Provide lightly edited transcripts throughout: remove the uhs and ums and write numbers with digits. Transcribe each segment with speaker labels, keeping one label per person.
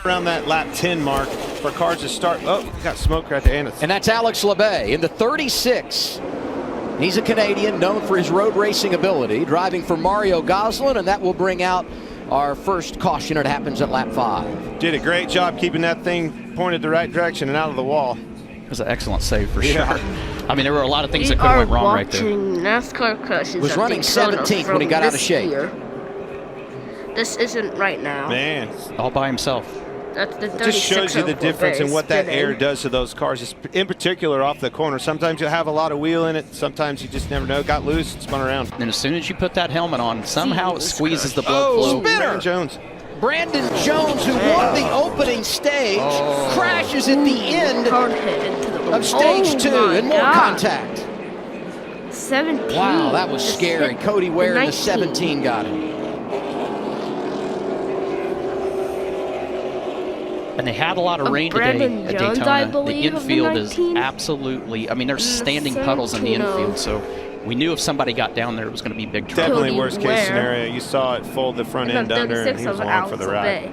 Speaker 1: Around that lap 10 mark for cars to start. Oh, got smoke right there.
Speaker 2: And that's Alex LeBay in the 36. He's a Canadian known for his road racing ability, driving for Mario Goslin, and that will bring out our first caution. It happens at lap 5.
Speaker 1: Did a great job keeping that thing pointed the right direction and out of the wall.
Speaker 3: It was an excellent save for sure. I mean, there were a lot of things that could have went wrong right there.
Speaker 4: NASCAR crashes.
Speaker 2: Was running 17th when he got out of shape.
Speaker 4: This isn't right now.
Speaker 1: Man,
Speaker 3: all by himself.
Speaker 4: That's the
Speaker 1: it just shows you the difference in what that air does to those cars, in particular off the corner. Sometimes you'll have a lot of wheel in it. Sometimes you just never know. Got loose and spun around.
Speaker 3: And as soon as you put that helmet on, somehow it squeezes the blood flow.
Speaker 1: Brandon Jones.
Speaker 2: Brandon Jones, who won the opening stage, crashes at the end of stage 2 and more contact.
Speaker 4: 17.
Speaker 2: Wow, that was scary. Cody Ware in the 17 got him.
Speaker 3: And they had a lot of rain today at Daytona. The infield is absolutely, I mean, there's standing puddles in the infield, so we knew if somebody got down there, it was going to be big trouble.
Speaker 1: Definitely worst case scenario. You saw it fold the front end under, and he was along for the ride.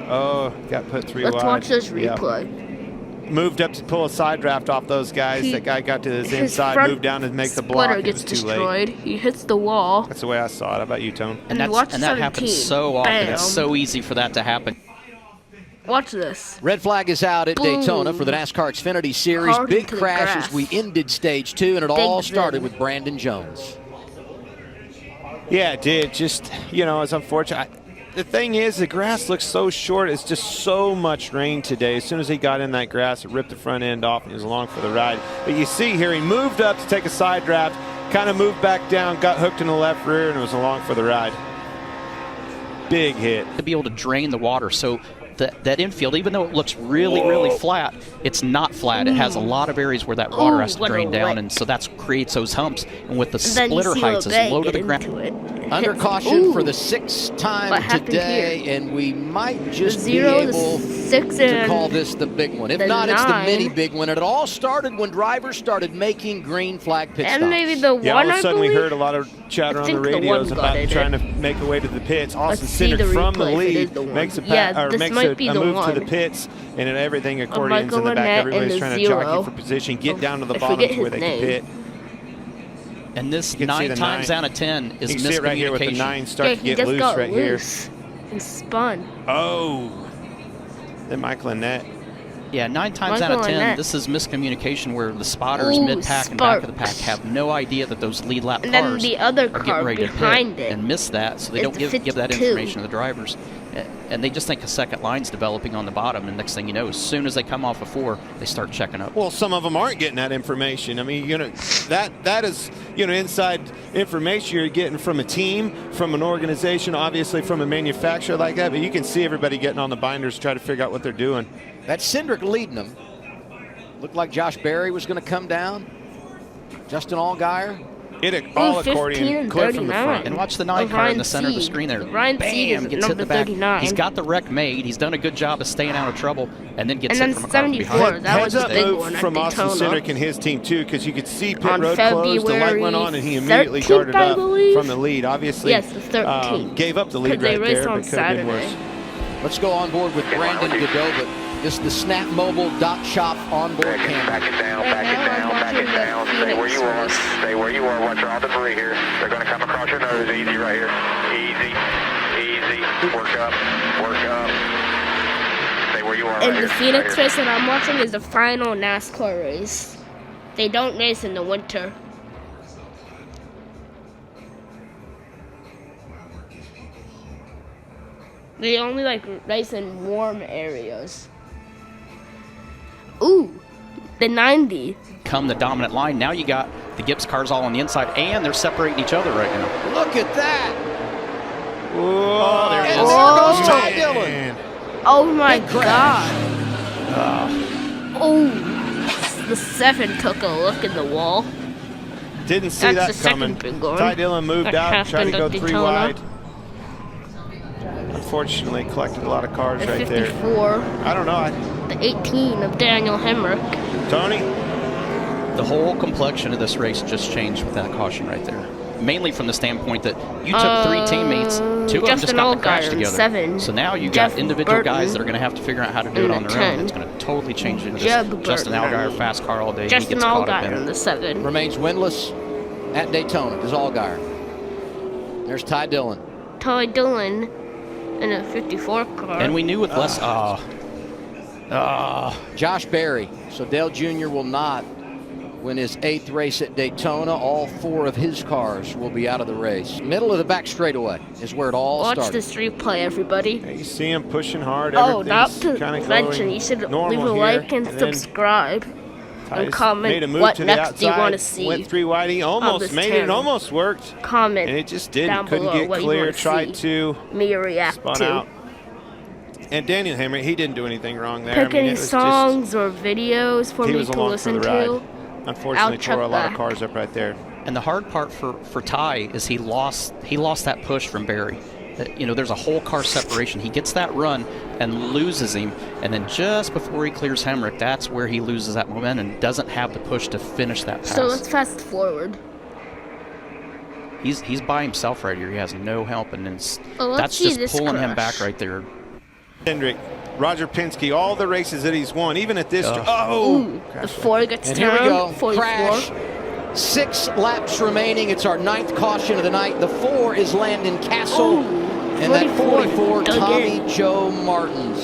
Speaker 1: Oh, got put 3 wide.
Speaker 4: Let's watch this replay.
Speaker 1: Yep. Moved up to pull a side draft off those guys. That guy got to his inside, moved down to make the block. It was too late.
Speaker 4: He hits the wall.
Speaker 1: That's the way I saw it. How about you, Tone?
Speaker 3: And that happens so often. Bam. It's so easy for that to happen.
Speaker 4: Watch this.
Speaker 2: Red flag is out at Daytona for the NASCAR Xfinity Series. Big crash as we ended stage 2, and it all started with Brandon Jones.
Speaker 1: Yeah, it did. Just, you know, it's unfortunate. The thing is, the grass looks so short. It's just so much rain today. As soon as he got in that grass, it ripped the front end off, and he was along for the ride. But you see here, he moved up to take a side draft, kind of moved back down, got hooked in the left rear, and was along for the ride. Big hit.
Speaker 3: To be able to drain the water, so that infield, even though it looks really, really flat, it's not flat. It has a lot of areas where that water has to drain down, and so that creates those humps. And with the splitter heights as low to the ground.
Speaker 2: Under caution for the 6th time today, and we might just be able to call this the big one. If not, it's the mini big one. And it all started when drivers started making green flag pit stops.
Speaker 4: And maybe the
Speaker 1: all of a sudden we heard a lot of chatter on the radios about trying to make a way to the pits. Austin Cindric from the lead makes a move to the pits, and everything accordions in the back. Everybody's trying to jockey for position, get down to the bottom to where they can pit.
Speaker 3: And this 9 times out of 10 is miscommunication. You can see it right here with the 9 start to get loose right here.
Speaker 4: And spun.
Speaker 1: Oh. Then Michael Annett.
Speaker 3: Yeah, 9 times out of 10, this is miscommunication where the spotters mid-pack and back of the pack have no idea that those lead lap cars
Speaker 4: the other
Speaker 3: are getting ready to hit and miss that, so they don't give that information to the drivers. And they just think a second line's developing on the bottom, and next thing you know, as soon as they come off of 4, they start checking up.
Speaker 1: Well, some of them aren't getting that information. I mean, you know, that is, you know, inside information you're getting from a team, from an organization, obviously from a manufacturer like that, but you can see everybody getting on the binders to try to figure out what they're doing.
Speaker 2: That's Cindric leading them. Looked like Josh Berry was going to come down. Justin Allgaier.
Speaker 1: All accordion clip from the front.
Speaker 3: And watch the 9 car in the center of the screen there.
Speaker 4: Bam,
Speaker 3: gets hit in the back.
Speaker 4: 39.
Speaker 3: He's got the wreck made. He's done a good job of staying out of trouble, and then gets hit from a car
Speaker 4: 74. That was a big one
Speaker 1: from Austin Cindric and his team too, because you could see pit road closed, the light went on, and he immediately darted up from the lead. Obviously,
Speaker 4: yes, the 13th.
Speaker 1: Gave up the lead right there, but could have been worse.
Speaker 2: Let's go on board with Brandon Godot. This is the Snap Mobile Shop onboard camera.
Speaker 5: Back it down, back it down, back it down. Stay where you are. Stay where you are. Watch all the debris here. They're going to come across your nose. Easy right here. Easy. Easy. Work up. Work up. Stay where you are.
Speaker 4: And the Phoenix race that I'm watching is the final NASCAR race. They don't race in the winter. They only race in warm areas. Ooh, the 90.
Speaker 3: Come the dominant line. Now you got the Gibbs cars all on the inside, and they're separating each other right now.
Speaker 2: Look at that.
Speaker 1: Whoa,
Speaker 2: there it is. There goes Ty Dillon.
Speaker 4: Oh my God. Oh, the 7 took a look in the wall.
Speaker 1: Didn't see that coming. Ty Dillon moved out, tried to go 3 wide. Unfortunately, collected a lot of cars right
Speaker 4: 54.
Speaker 1: there. I don't know.
Speaker 4: The 18 of Daniel Hemrick.
Speaker 1: Tony?
Speaker 3: The whole complexion of this race just changed with that caution right there. mainly from the standpoint that you took 3 teammates, 2 of them just got in the crash together.
Speaker 4: 7.
Speaker 3: So now you got individual guys that are going to have to figure out how to do it on their own. It's going to totally change it. Justin Allgaier, fast car all day.
Speaker 4: Justin
Speaker 3: he gets caught up
Speaker 4: Allgaier
Speaker 3: in
Speaker 4: in the 7.
Speaker 2: Remains winless at Daytona. Is Allgaier. There's Ty Dillon.
Speaker 4: Ty Dillon in a 54 car.
Speaker 3: And we knew with less.
Speaker 2: Josh Berry. So Dale Jr. will not win his 8th race at Daytona. All 4 of his cars will be out of the race. Middle of the back straightaway is where it all started.
Speaker 4: Watch this replay, everybody.
Speaker 1: Yeah, you see him pushing hard.
Speaker 4: Oh, not to
Speaker 1: kinda
Speaker 4: mention, you should leave a like and subscribe. And comment what next you want to see.
Speaker 1: Went 3 wide. He almost made it. It almost worked.
Speaker 4: Comment
Speaker 1: and it just didn't.
Speaker 4: down
Speaker 1: Couldn't
Speaker 4: below
Speaker 1: get
Speaker 4: what
Speaker 1: clear.
Speaker 4: you
Speaker 1: Tried to
Speaker 4: me react
Speaker 1: spun
Speaker 4: to.
Speaker 1: out. And Daniel Hammer, he didn't do anything wrong there.
Speaker 4: Pick any songs or videos for me to listen to.
Speaker 1: Unfortunately, tore a lot of cars up right there.
Speaker 3: And the hard part for Ty is he lost that push from Barry. You know, there's a whole car separation. He gets that run and loses him, and then just before he clears Hemrick, that's where he loses that momentum and doesn't have the push to finish that pass.
Speaker 4: So let's fast forward.
Speaker 3: He's by himself right here. He has no help, and that's
Speaker 4: just
Speaker 3: just pulling him back right there.
Speaker 1: Hendrick, Roger Penske, all the races that he's won, even at this.
Speaker 4: Ooh, the 4 gets
Speaker 2: and
Speaker 4: down.
Speaker 2: Here we go.
Speaker 4: 44.
Speaker 2: Crash. 6 laps remaining. It's our 9th caution of the night. The 4 is Landon Castle.
Speaker 4: Ooh,
Speaker 2: and that 44, Tommy Joe Martins.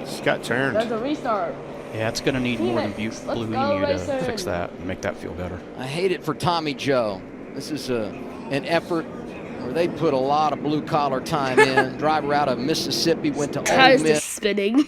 Speaker 1: Just got turned.
Speaker 4: There's a restart.
Speaker 3: Yeah, it's going to need more than Blue Emu to fix that and make that feel better.
Speaker 2: I hate it for Tommy Joe. This is an effort where they put a lot of blue-collar time in. Driver out of Mississippi, went to Ole
Speaker 4: Tires
Speaker 2: Miss.
Speaker 4: just spinning.